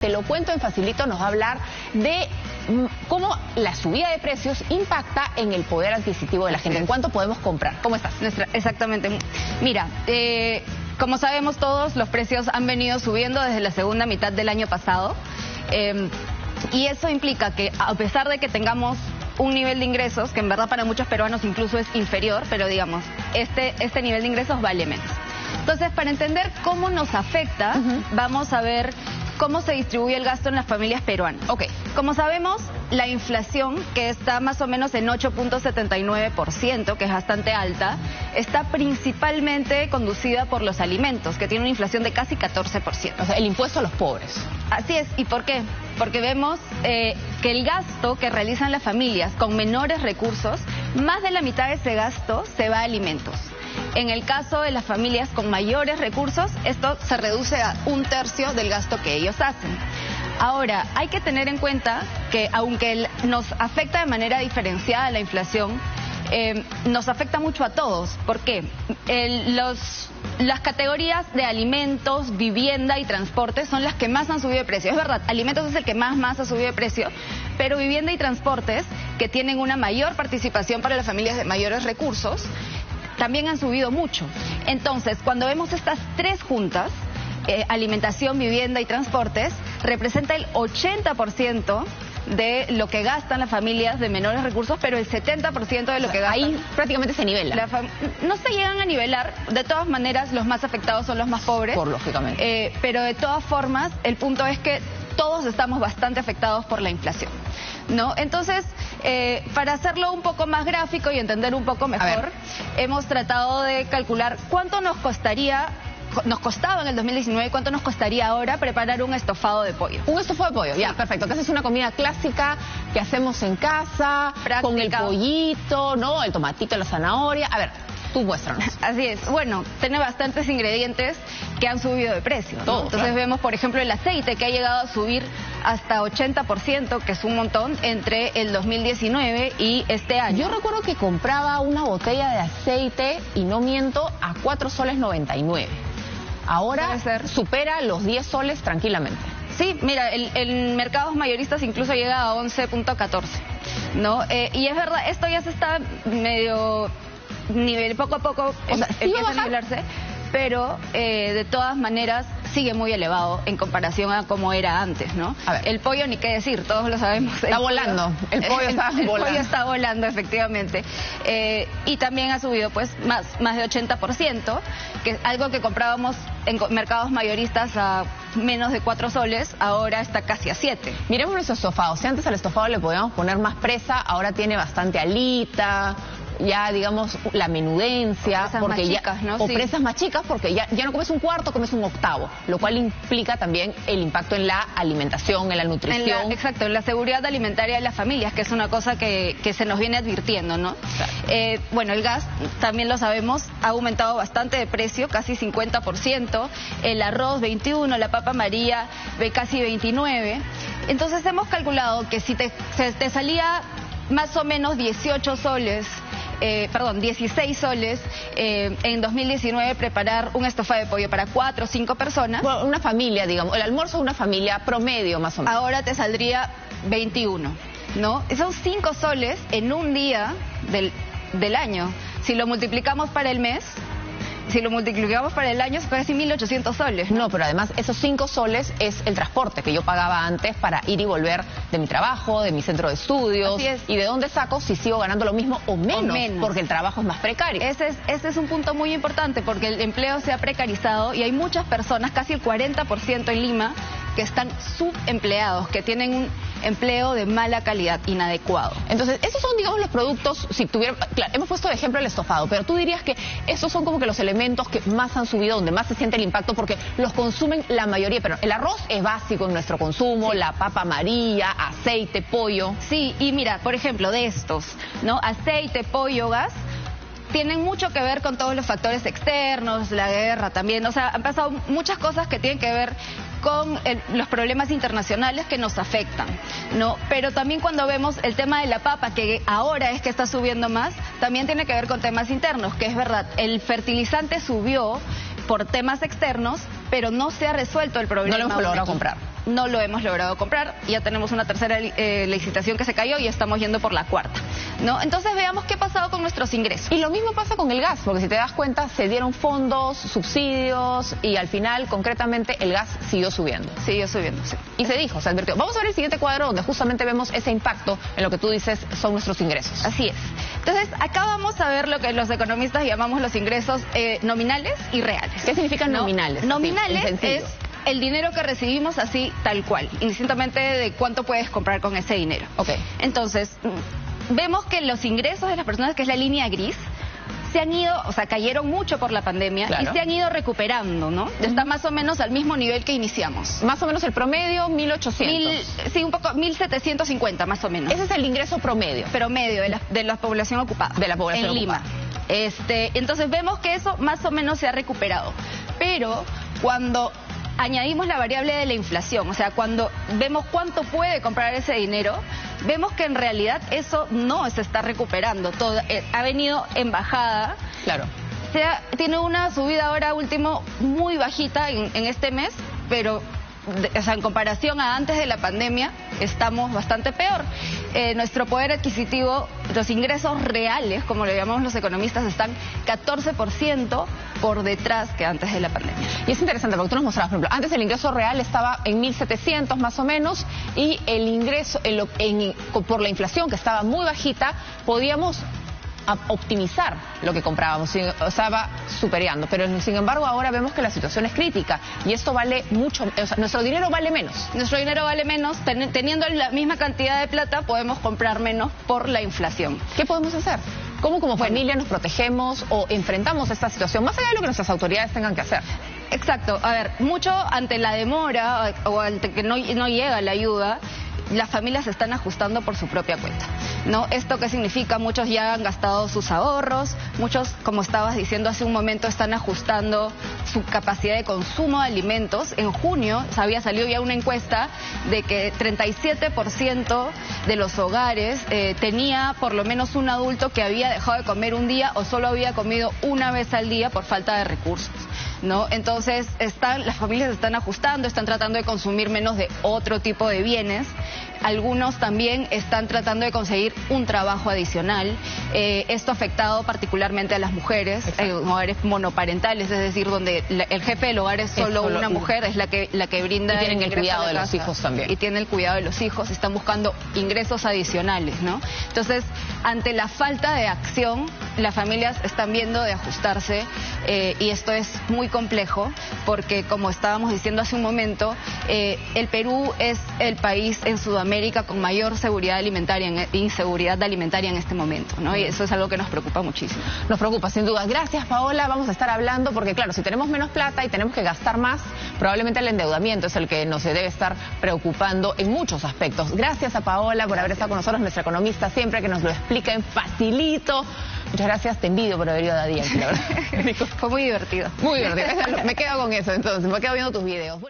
Te lo cuento en Facilito, nos va a hablar de cómo la subida de precios impacta en el poder adquisitivo de la gente. ¿En cuánto podemos comprar? ¿Cómo estás? Exactamente. Mira, como sabemos todos, los precios han venido subiendo desde la segunda mitad del año pasado. Y eso implica que, a pesar de que tengamos un nivel de ingresos, que en verdad para muchos peruanos incluso es inferior, pero digamos, este nivel de ingresos vale menos. Entonces, para entender cómo nos afecta, vamos a ver cómo se distribuye el gasto en las familias peruanas. Como sabemos, la inflación, que está más o menos en 8.79%, que es bastante alta, está principalmente conducida por los alimentos, que tiene una inflación de casi 14%. O sea, el impuesto a los pobres. Así es. ¿Y por qué? Porque vemos que el gasto que realizan las familias con menores recursos, más de la mitad de ese gasto se va a alimentos. En el caso de las familias con mayores recursos, esto se reduce a 1/3 del gasto que ellos hacen. Ahora, hay que tener en cuenta que aunque nos afecta de manera diferenciada la inflación, nos afecta mucho a todos. ¿Por qué? Las categorías de alimentos, vivienda y transporte son las que más han subido de precio. Es verdad, alimentos es el que más ha subido de precio, pero vivienda y transportes, que tienen una mayor participación para las familias de mayores recursos, también han subido mucho. Entonces, cuando vemos estas tres juntas, alimentación, vivienda y transportes, representa el 80% de lo que gastan las familias de menores recursos, pero el 70% de lo que gastan. Ahí prácticamente se nivela. No se llegan a nivelar, de todas maneras los más afectados son los más pobres. Lógicamente. Pero de todas formas, el punto es que todos estamos bastante afectados por la inflación, ¿no? Entonces, para hacerlo un poco más gráfico y entender un poco mejor, hemos tratado de calcular cuánto nos costaba en el 2019 y cuánto nos costaría ahora preparar un estofado de pollo. Un estofado de pollo, ya, perfecto. Que esa es una comida clásica que hacemos en casa, con el pollito, ¿no? El tomatito, la zanahoria. A ver, tú muéstranos. Así es. Bueno, tiene bastantes ingredientes que han subido de precio, ¿no? Entonces vemos, por ejemplo, el aceite, que ha llegado a subir hasta 80%, que es un montón, entre el 2019 y este año. Yo recuerdo que compraba una botella de aceite, y no miento, a 4,99 soles. Ahora supera los 10 soles tranquilamente. Sí, mira, el mercados mayoristas incluso llega a 11.14, ¿no? Y es verdad, esto ya se está medio poco a poco empieza a nivelarse, pero de todas maneras sigue muy elevado en comparación a como era antes, ¿no? El pollo, ni qué decir, todos lo sabemos. Está volando, el pollo está volando. El pollo está volando, efectivamente. Y también ha subido pues más de 80%, que es algo que comprábamos en mercados mayoristas a menos de 4 soles, ahora está casi a 7. Miremos nuestro estofado. Si antes al estofado le podíamos poner más presa, ahora tiene bastante alita, ya digamos la menudencia, porque chicas, ¿no? O presas más chicas, porque ya no comes un cuarto, comes un octavo, lo cual implica también el impacto en la alimentación, en la nutrición. Exacto, en la seguridad alimentaria de las familias, que es una cosa que se nos viene advirtiendo, ¿no? Claro. Bueno, el gas, también lo sabemos, ha aumentado bastante de precio, casi 50%, el arroz 21, la papa amarilla casi 29. Entonces hemos calculado que si te salía más o menos 16 soles en 2019 preparar un estofado de pollo para 4 o 5 personas. Bueno, una familia, digamos, el almuerzo de una familia promedio más o menos. Ahora te saldría 21, ¿no? Son 5 soles en un día del año. Si lo multiplicamos para el mes, si lo multiplicamos para el año, es casi 1.800 soles. No, pero además esos 5 soles es el transporte que yo pagaba antes para ir y volver de mi trabajo, de mi centro de estudios. Así es. ¿Y de dónde saco si sigo ganando lo mismo o menos? Porque el trabajo es más precario. Ese es un punto muy importante, porque el empleo se ha precarizado y hay muchas personas, casi el 40% en Lima, que están subempleados, que tienen un empleo de mala calidad, inadecuado. Entonces, esos son, digamos, los productos, si tuviera, claro, hemos puesto de ejemplo el estofado, pero tú dirías que estos son como que los elementos que más han subido, donde más se siente el impacto, porque los consumen la mayoría, pero el arroz es básico en nuestro consumo, la papa amarilla, aceite, pollo. Sí, y mira, por ejemplo, de estos, ¿no? Aceite, pollo, gas, tienen mucho que ver con todos los factores externos, la guerra también, o sea, han pasado muchas cosas que tienen que ver con los problemas internacionales que nos afectan, ¿no? Pero también cuando vemos el tema de la papa, que ahora es que está subiendo más, también tiene que ver con temas internos, que es verdad, el fertilizante subió por temas externos, pero no se ha resuelto el problema. No lo hemos logrado comprar. no lo hemos logrado comprar. Ya tenemos una tercera licitación que se cayó y estamos yendo por la cuarta, ¿no? Entonces veamos qué ha pasado con nuestros ingresos. Y lo mismo pasa con el gas, porque si te das cuenta, se dieron fondos, subsidios y al final, concretamente, el gas siguió subiendo. Siguió subiendo, sí. Y se dijo, se advirtió. Vamos a ver el siguiente cuadro donde justamente vemos ese impacto en lo que tú dices son nuestros ingresos. Así es. Entonces, acá vamos a ver lo que los economistas llamamos los ingresos nominales y reales. ¿Qué significan nominales? Nominales es el dinero que recibimos así tal cual, indistintamente de cuánto puedes comprar con ese dinero. Ok. Entonces, vemos que los ingresos de las personas, que es la línea gris, se han ido, o sea, cayeron mucho por la pandemia, claro, y se han ido recuperando, ¿no? Está más o menos al mismo nivel que iniciamos. Más o menos el promedio, 1.800. Sí, un poco, 1.750 más o menos. Ese es el ingreso promedio. Promedio de la población ocupada. De la población en Lima. Entonces vemos que eso más o menos se ha recuperado. Pero cuando añadimos la variable de la inflación, o sea, cuando vemos cuánto puede comprar ese dinero, vemos que en realidad eso no se está recuperando. Todo ha venido en bajada. Claro. Tiene una subida ahora último muy bajita en este mes, pero o sea, en comparación a antes de la pandemia, estamos bastante peor. Nuestro poder adquisitivo, los ingresos reales, como le llamamos los economistas, están 14% por detrás que antes de la pandemia. Y es interesante porque tú nos mostrabas, por ejemplo, antes el ingreso real estaba en 1.700 más o menos y el ingreso, por la inflación que estaba muy bajita, podíamos optimizar lo que comprábamos, estaba superando, pero sin embargo ahora vemos que la situación es crítica y esto vale mucho, o sea, nuestro dinero vale menos. Nuestro dinero vale menos, teniendo la misma cantidad de plata podemos comprar menos por la inflación. ¿Qué podemos hacer? ¿Cómo como familia nos protegemos o enfrentamos esta situación, más allá de lo que nuestras autoridades tengan que hacer? Exacto, a ver, mucho ante la demora o ante que no llega la ayuda, las familias se están ajustando por su propia cuenta, ¿no? ¿Esto qué significa? Muchos ya han gastado sus ahorros, muchos, como estabas diciendo hace un momento, están ajustando su capacidad de consumo de alimentos. En junio había salido ya una encuesta de que 37% de los hogares tenía por lo menos un adulto que había dejado de comer un día o solo había comido una vez al día por falta de recursos, ¿no? Entonces las familias se están ajustando, están tratando de consumir menos de otro tipo de bienes. Algunos también están tratando de conseguir un trabajo adicional. Esto ha afectado particularmente a las mujeres en hogares monoparentales, es decir, donde el jefe del hogar es solo una mujer, es la que brinda. Y tienen el cuidado de los hijos también. Y tiene el cuidado de los hijos, están buscando ingresos adicionales, ¿no? Entonces, ante la falta de acción, las familias están viendo de ajustarse y esto es muy complejo porque, como estábamos diciendo hace un momento, el Perú es el país en Sudamérica con mayor seguridad alimentaria, inseguridad alimentaria en este momento, ¿no? Y eso es algo que nos preocupa muchísimo. Nos preocupa, sin duda. Gracias, Paola. Vamos a estar hablando porque, claro, si tenemos menos plata y tenemos que gastar más, probablemente el endeudamiento es el que nos debe estar preocupando en muchos aspectos. Gracias a Paola por haber estado con nosotros, nuestra economista, siempre que nos lo explica en facilito. Muchas gracias, te envidio por haber ido a Dianqui, la verdad. Fue muy divertido. Muy divertido. Me quedo con eso, entonces. Me quedo viendo tus videos.